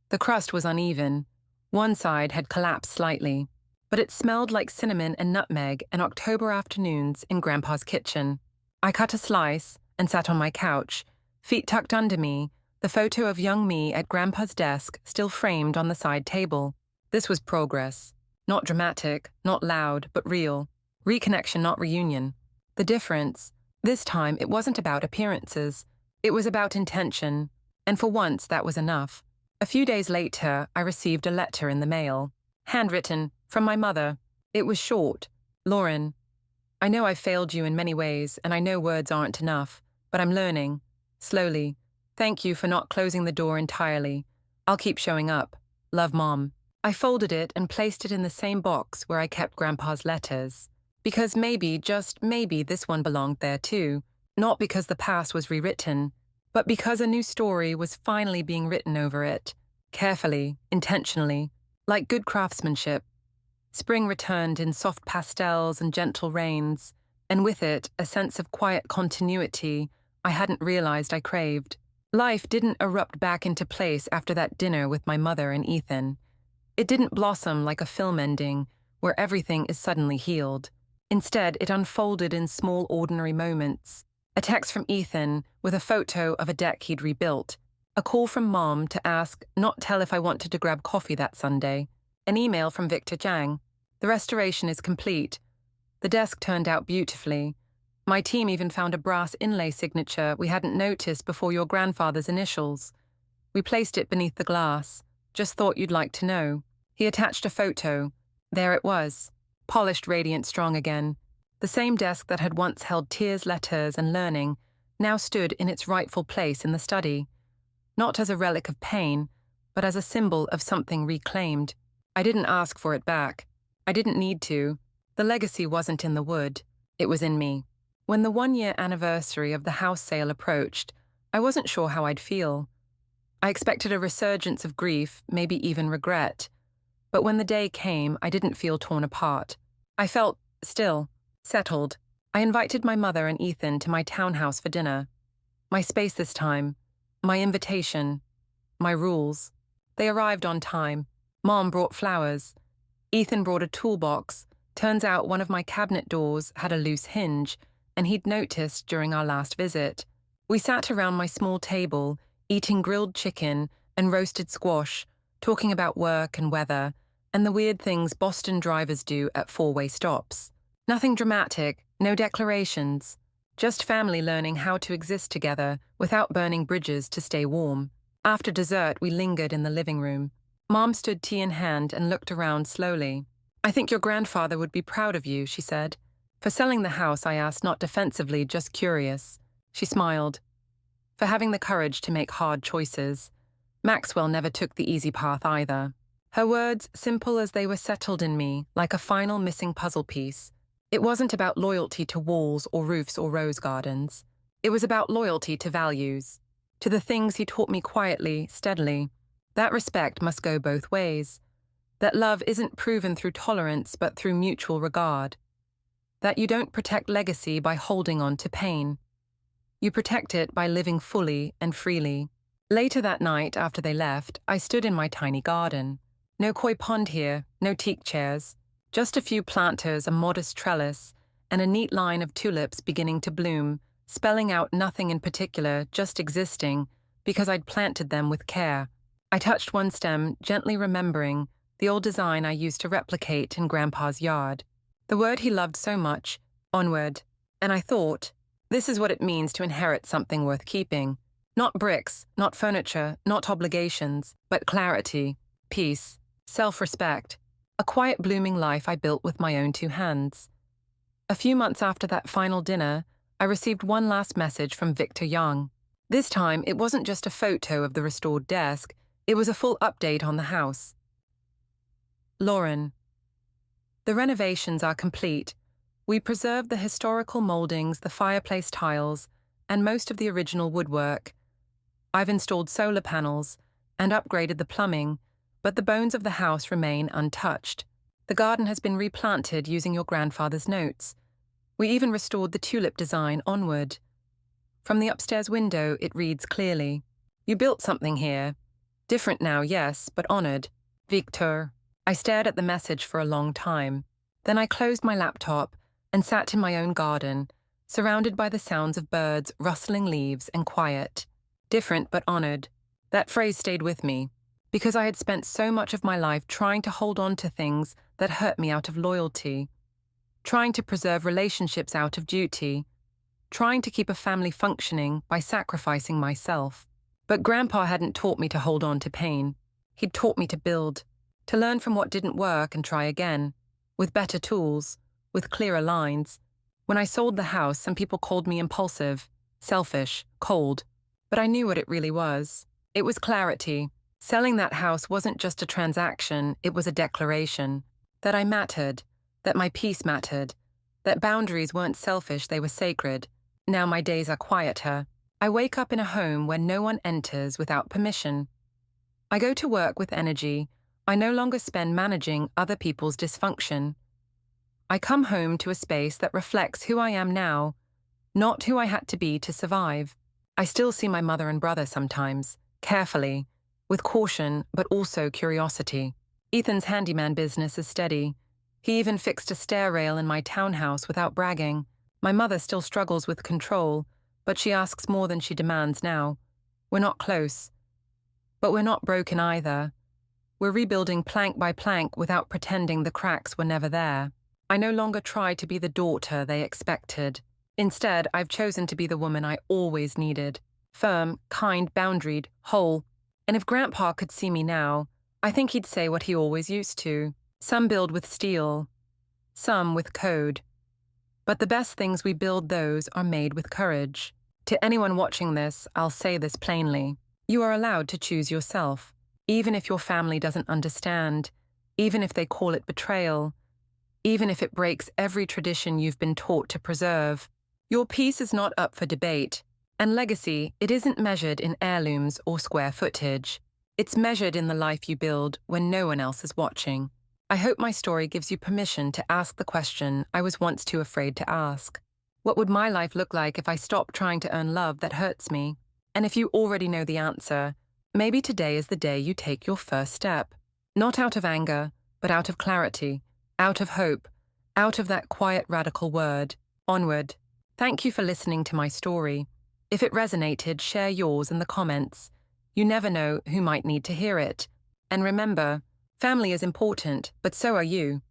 The crust was uneven. One side had collapsed slightly, but it smelled like cinnamon and nutmeg and October afternoons in Grandpa's kitchen. I cut a slice and sat on my couch, feet tucked under me, the photo of young me at Grandpa's desk still framed on the side table. This was progress. Not dramatic, not loud, but real. Reconnection, not reunion. The difference, this time it wasn't about appearances. It was about intention, and for once that was enough. A few days later, I received a letter in the mail. Handwritten, from my mother. It was short. Lauren, I know I've failed you in many ways, and I know words aren't enough, but I'm learning. Slowly. Thank you for not closing the door entirely. I'll keep showing up. Love, Mom. I folded it and placed it in the same box where I kept Grandpa's letters. Because maybe, just maybe, this one belonged there too. Not because the past was rewritten, but because a new story was finally being written over it. Carefully, intentionally, like good craftsmanship. Spring returned in soft pastels and gentle rains, and with it a sense of quiet continuity I hadn't realized I craved. Life didn't erupt back into place after that dinner with my mother and Ethan. It didn't blossom like a film ending, where everything is suddenly healed. Instead, it unfolded in small, ordinary moments. A text from Ethan with a photo of a deck he'd rebuilt. A call from Mom to ask, not tell if I wanted to grab coffee that Sunday. An email from Victor Jiang. The restoration is complete. The desk turned out beautifully. My team even found a brass inlay signature we hadn't noticed before your grandfather's initials. We placed it beneath the glass. Just thought you'd like to know. He attached a photo. There it was. Polished, radiant, strong again. The same desk that had once held tears, letters, and learning now stood in its rightful place in the study. Not as a relic of pain, but as a symbol of something reclaimed. I didn't ask for it back. I didn't need to. The legacy wasn't in the wood. It was in me. When the 1-year anniversary of the house sale approached, I wasn't sure how I'd feel. I expected a resurgence of grief, maybe even regret. But when the day came, I didn't feel torn apart. I felt still, settled. I invited my mother and Ethan to my townhouse for dinner. My space this time. My invitation. My rules. They arrived on time. Mom brought flowers. Ethan brought a toolbox. Turns out one of my cabinet doors had a loose hinge, and he'd noticed during our last visit. We sat around my small table, eating grilled chicken and roasted squash, talking about work and weather, and the weird things Boston drivers do at 4-way stops. Nothing dramatic, no declarations. Just family learning how to exist together without burning bridges to stay warm. After dessert, we lingered in the living room. Mom stood tea in hand and looked around slowly. I think your grandfather would be proud of you, she said. For selling the house, I asked, not defensively, just curious. She smiled. For having the courage to make hard choices. Maxwell never took the easy path either. Her words, simple as they were, settled in me, like a final missing puzzle piece. It wasn't about loyalty to walls or roofs or rose gardens. It was about loyalty to values, to the things he taught me quietly, steadily. That respect must go both ways. That love isn't proven through tolerance but through mutual regard. That you don't protect legacy by holding on to pain. You protect it by living fully and freely. Later that night, after they left, I stood in my tiny garden. No koi pond here, no teak chairs. Just a few planters, a modest trellis, and a neat line of tulips beginning to bloom, spelling out nothing in particular, just existing, because I'd planted them with care. I touched one stem, gently remembering the old design I used to replicate in Grandpa's yard. The word he loved so much, onward. And I thought, this is what it means to inherit something worth keeping. Not bricks, not furniture, not obligations, but clarity, peace, self-respect. A quiet, blooming life I built with my own two hands. A few months after that final dinner, I received one last message from Victor Young. This time, it wasn't just a photo of the restored desk, it was a full update on the house. Lauren, the renovations are complete. We preserved the historical moldings, the fireplace tiles, and most of the original woodwork. I've installed solar panels and upgraded the plumbing, but the bones of the house remain untouched. The garden has been replanted using your grandfather's notes. We even restored the tulip design onward. From the upstairs window, it reads clearly, "You built something here. Different now, yes, but honored. Victor." I stared at the message for a long time. Then I closed my laptop and sat in my own garden, surrounded by the sounds of birds, rustling leaves, and quiet. Different but honored. That phrase stayed with me, because I had spent so much of my life trying to hold on to things that hurt me out of loyalty, trying to preserve relationships out of duty, trying to keep a family functioning by sacrificing myself. But Grandpa hadn't taught me to hold on to pain. He'd taught me to build, to learn from what didn't work and try again, with better tools, with clearer lines. When I sold the house, some people called me impulsive, selfish, cold, but I knew what it really was. It was clarity. Selling that house wasn't just a transaction, it was a declaration. That I mattered, that my peace mattered, that boundaries weren't selfish, they were sacred. Now my days are quieter. I wake up in a home where no one enters without permission. I go to work with energy. I no longer spend managing other people's dysfunction. I come home to a space that reflects who I am now, not who I had to be to survive. I still see my mother and brother sometimes, carefully, with caution but also curiosity. Ethan's handyman business is steady. He even fixed a stair rail in my townhouse without bragging. My mother still struggles with control, but she asks more than she demands now. We're not close, but we're not broken either. We're rebuilding plank by plank without pretending the cracks were never there. I no longer try to be the daughter they expected. Instead, I've chosen to be the woman I always needed. Firm, kind, boundaried, whole. And if Grandpa could see me now, I think he'd say what he always used to. Some build with steel, some with code. But the best things we build, those are made with courage. To anyone watching this, I'll say this plainly. You are allowed to choose yourself, even if your family doesn't understand, even if they call it betrayal, even if it breaks every tradition you've been taught to preserve. Your peace is not up for debate, and legacy, it isn't measured in heirlooms or square footage. It's measured in the life you build when no one else is watching. I hope my story gives you permission to ask the question I was once too afraid to ask. What would my life look like if I stopped trying to earn love that hurts me? And if you already know the answer, maybe today is the day you take your first step. Not out of anger, but out of clarity, out of hope, out of that quiet radical word, onward. Thank you for listening to my story. If it resonated, share yours in the comments. You never know who might need to hear it. And remember, family is important, but so are you.